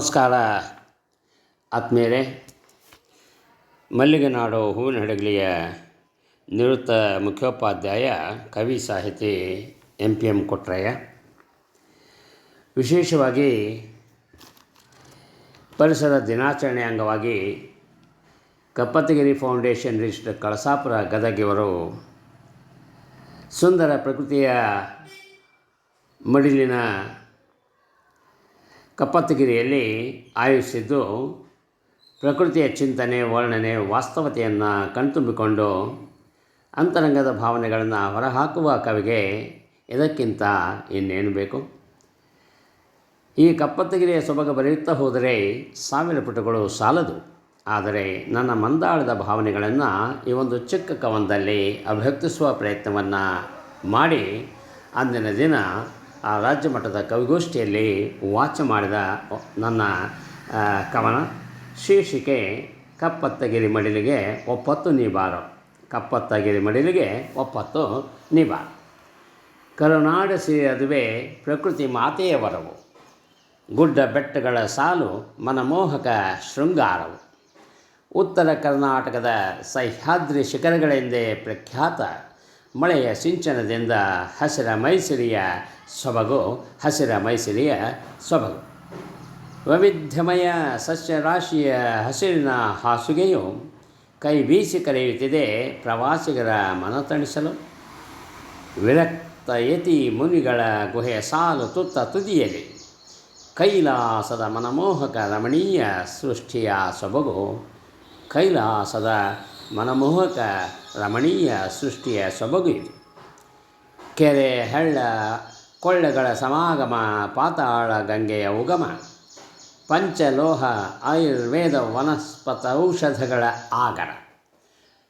ನಮಸ್ಕಾರ ಆತ್ಮೀಯರೇ. ಮಲ್ಲಿಗೆನಾಡು ಹೂವಿನ ಹಡಗಲಿಯ ನಿವೃತ್ತ ಮುಖ್ಯೋಪಾಧ್ಯಾಯ ಕವಿ ಸಾಹಿತಿ MPM ಕೊಟ್ರಯ್ಯ. ವಿಶೇಷವಾಗಿ ಪರಿಸರ ದಿನಾಚರಣೆ ಅಂಗವಾಗಿ ಕಪ್ಪತ್ತಗಿರಿ ಫೌಂಡೇಶನ್ ರಿಜಿಸ್ಟರ್ ಕಳಸಾಪುರ ಗದಗಿಯವರು ಸುಂದರ ಪ್ರಕೃತಿಯ ಮಡಿಲಿನ ಕಪ್ಪತ್ತಗಿರಿಯಲ್ಲಿ ಆಯೋಜಿಸಿದ್ದು ಪ್ರಕೃತಿಯ ಚಿಂತನೆ, ವರ್ಣನೆ, ವಾಸ್ತವತೆಯನ್ನು ಕಣ್ತುಂಬಿಕೊಂಡು ಅಂತರಂಗದ ಭಾವನೆಗಳನ್ನು ಹೊರಹಾಕುವ ಕವಿಗೆ ಇದಕ್ಕಿಂತ ಇನ್ನೇನು ಬೇಕು? ಈ ಕಪ್ಪತ್ತಗಿರಿಯ ಸೊಬಗು ಬರೆಯುತ್ತಾ ಹೋದರೆ 1000 ಪುಟಗಳು ಸಾಲದು. ಆದರೆ ನನ್ನ ಮಂದಾಳದ ಭಾವನೆಗಳನ್ನು ಈ ಒಂದು ಚಿಕ್ಕ ಕವನದಲ್ಲಿ ಅಭಿವ್ಯಕ್ತಿಸುವ ಪ್ರಯತ್ನವನ್ನು ಮಾಡಿ ಅಂದಿನ ದಿನ ಆ ರಾಜ್ಯ ಮಟ್ಟದ ಕವಿಗೋಷ್ಠಿಯಲ್ಲಿ ವಾಚ ಮಾಡಿದ ನನ್ನ ಕವನ ಶೀರ್ಷಿಕೆ ಕಪ್ಪತ್ತಗಿರಿ ಮಡಿಲಿಗೆ ಒಪ್ಪತ್ತು ನೀ ಬಾರೋ. ಕಪ್ಪತ್ತಗಿರಿ ಮಡಿಲಿಗೆ ಒಪ್ಪತ್ತು ನೀ ಬಾರೋ. ಕರುನಾಡ ಸಿರಿಯದುವೆ ಪ್ರಕೃತಿ ಮಾತೆಯ ವರವು, ಗುಡ್ಡ ಬೆಟ್ಟಗಳ ಸಾಲು ಮನಮೋಹಕ ಶೃಂಗಾರವು, ಉತ್ತರ ಕರ್ನಾಟಕದ ಸಹ್ಯಾದ್ರಿ ಶಿಖರಗಳೆಂದೇ ಪ್ರಖ್ಯಾತ ಮಳೆಯ ಸಿಂಚನದಿಂದ ಹಸಿರ ಮೈಸಿರಿಯ ಸೊಬಗು, ವೈವಿಧ್ಯಮಯ ಸಸ್ಯರಾಶಿಯ ಹಸಿರಿನ ಹಾಸುಗೆಯು ಕೈ ಬೀಸಿ ಕರೆಯುತ್ತಿದೆ ಪ್ರವಾಸಿಗರ ಮನತಣಿಸಲು. ವಿರಕ್ತ ಯತಿ ಮುನಿಗಳ ಗುಹೆಯ ಸಾಲು ತುತ್ತ ತುದಿಯಲ್ಲಿ ಕೈಲಾಸದ ಮನಮೋಹಕ ರಮಣೀಯ ಸೃಷ್ಟಿಯ ಸೊಬಗು, ಕೈಲಾಸದ ಮನಮೋಹಕ ರಮಣೀಯ ಸೃಷ್ಟಿಯ ಸೊಬಗು ಇದು. ಕೆರೆ, ಹಳ್ಳ, ಕೊಳ್ಳೆಗಳ ಸಮಾಗಮ, ಪಾತಾಳ ಗಂಗೆಯ ಉಗಮ, ಪಂಚಲೋಹ, ಆಯುರ್ವೇದ, ವನಸ್ಪತ ಔಷಧಗಳ ಆಗರ,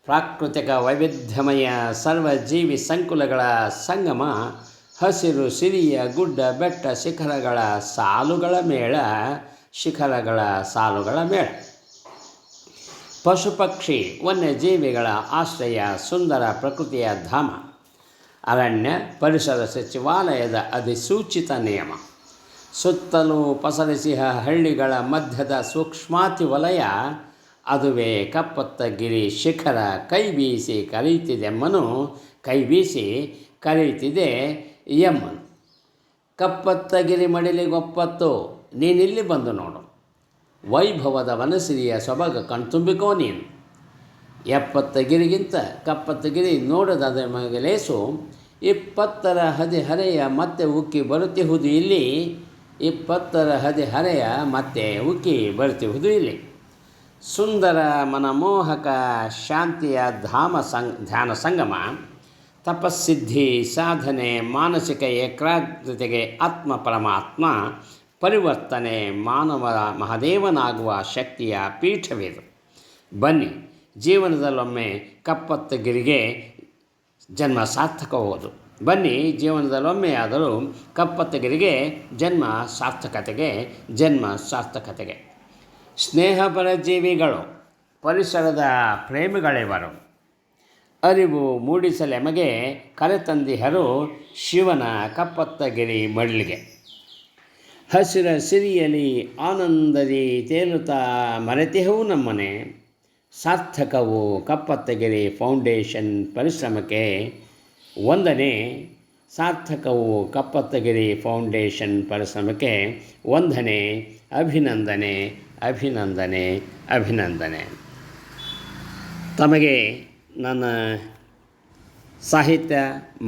ಪ್ರಾಕೃತಿಕ ವೈವಿಧ್ಯಮಯ ಸರ್ವಜೀವಿ ಸಂಕುಲಗಳ ಸಂಗಮ, ಹಸಿರು ಸಿರಿಯ ಗುಡ್ಡ ಬೆಟ್ಟ ಶಿಖರಗಳ ಸಾಲುಗಳ ಮೇಳ, ಪಶು ಪಕ್ಷಿ ವನ್ಯಜೀವಿಗಳ ಆಶ್ರಯ, ಸುಂದರ ಪ್ರಕೃತಿಯ ಧಾಮ, ಅರಣ್ಯ ಪರಿಸರ ಸಚಿವಾಲಯದ ಅಧಿಸೂಚಿತ ನಿಯಮ, ಸುತ್ತಲೂ ಪಸರಿಸಿಹ ಹಳ್ಳಿಗಳ ಮಧ್ಯದ ಸೂಕ್ಷ್ಮಾತಿ ವಲಯ, ಅದುವೇ ಕಪ್ಪತ್ತಗಿರಿ ಶಿಖರ. ಕೈ ಬೀಸಿ ಕರೆಯುತ್ತಿದೆ ಎಮ್ಮನು. ಕಪ್ಪತ್ತಗಿರಿ ಮಡಿಲಿಗೊಪ್ಪತ್ತು ನೀನಿಲ್ಲಿ ಬಂದು ನೋಡು, ವೈಭವದ ವನಸಿರಿಯ ಸೊಬಗ ಕಣ್ತುಂಬಿಕೋ ನೀನು. 70 ಗಿರಿಗಿಂತ ಕಪ್ಪತ್ತಗಿರಿ ನೋಡದ ಮಗಲೇಸು, 20ರ ಹದಿಹರೆಯ ಮತ್ತೆ ಉಕ್ಕಿ ಬರುತ್ತಿಹುದು ಇಲ್ಲಿ, 20ರ ಹದಿಹರೆಯ ಮತ್ತೆ ಉಕ್ಕಿ ಬರುತ್ತಿಹುದು ಇಲ್ಲಿ. ಸುಂದರ ಮನಮೋಹಕ ಶಾಂತಿಯ ಧ್ಯಾನ ಸಂಗಮ, ತಪಸ್ಸಿದ್ಧಿ ಸಾಧನೆ, ಮಾನಸಿಕ ಏಕಾಗ್ರತೆಗೆ ಆತ್ಮ ಪರಮಾತ್ಮ ಪರಿವರ್ತನೆ, ಮಾನವ ಮಹಾದೇವನಾಗುವ ಶಕ್ತಿಯ ಪೀಠವಿದು. ಬನ್ನಿ, ಜೀವನದಲ್ಲೊಮ್ಮೆ ಕಪ್ಪತ್ತಗಿರಿಗೆ ಜನ್ಮ ಸಾರ್ಥಕವಾಗುವುದು. ಬನ್ನಿ, ಜೀವನದಲ್ಲೊಮ್ಮೆ ಆದರೂ ಕಪ್ಪತ್ತಗಿರಿಗೆ ಜನ್ಮ ಸಾರ್ಥಕತೆಗೆ. ಸ್ನೇಹಪರ ಜೀವಿಗಳು, ಪರಿಸರದ ಪ್ರೇಮಿಗಳಿವರು, ಅರಿವು ಮೂಡಿಸಲೆಮಗೆ ಕರೆತಂದಿಹರು ಶಿವನ ಕಪ್ಪತ್ತಗಿರಿ ಮಡಿಲಿಗೆ. ಹಸಿರ ಸಿರಿಯಲಿ ಆನಂದದಿ ತೇಲುತ್ತಾ ಮರೆತಿಹವು ನಮ್ಮನೆ, ಸಾರ್ಥಕವು ಕಪ್ಪತ್ತಗಿರಿ ಫೌಂಡೇಶನ್ ಪರಿಶ್ರಮಕ್ಕೆ ವಂದನೆ. ಸಾರ್ಥಕವು ಕಪ್ಪತ್ತಗಿರಿ ಫೌಂಡೇಶನ್ ಪರಿಶ್ರಮಕ್ಕೆ ವಂದನೆ. ಅಭಿನಂದನೆ. ತಮಗೆ ನನ್ನ ಸಾಹಿತ್ಯ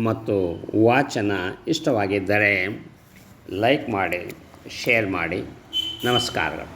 ಮತ್ತು ವಾಚನ ಇಷ್ಟವಾಗಿದ್ದರೆ ಲೈಕ್ ಮಾಡಿ, ಶೇರ್ ಮಾಡಿ. ನಮಸ್ಕಾರಗಳು.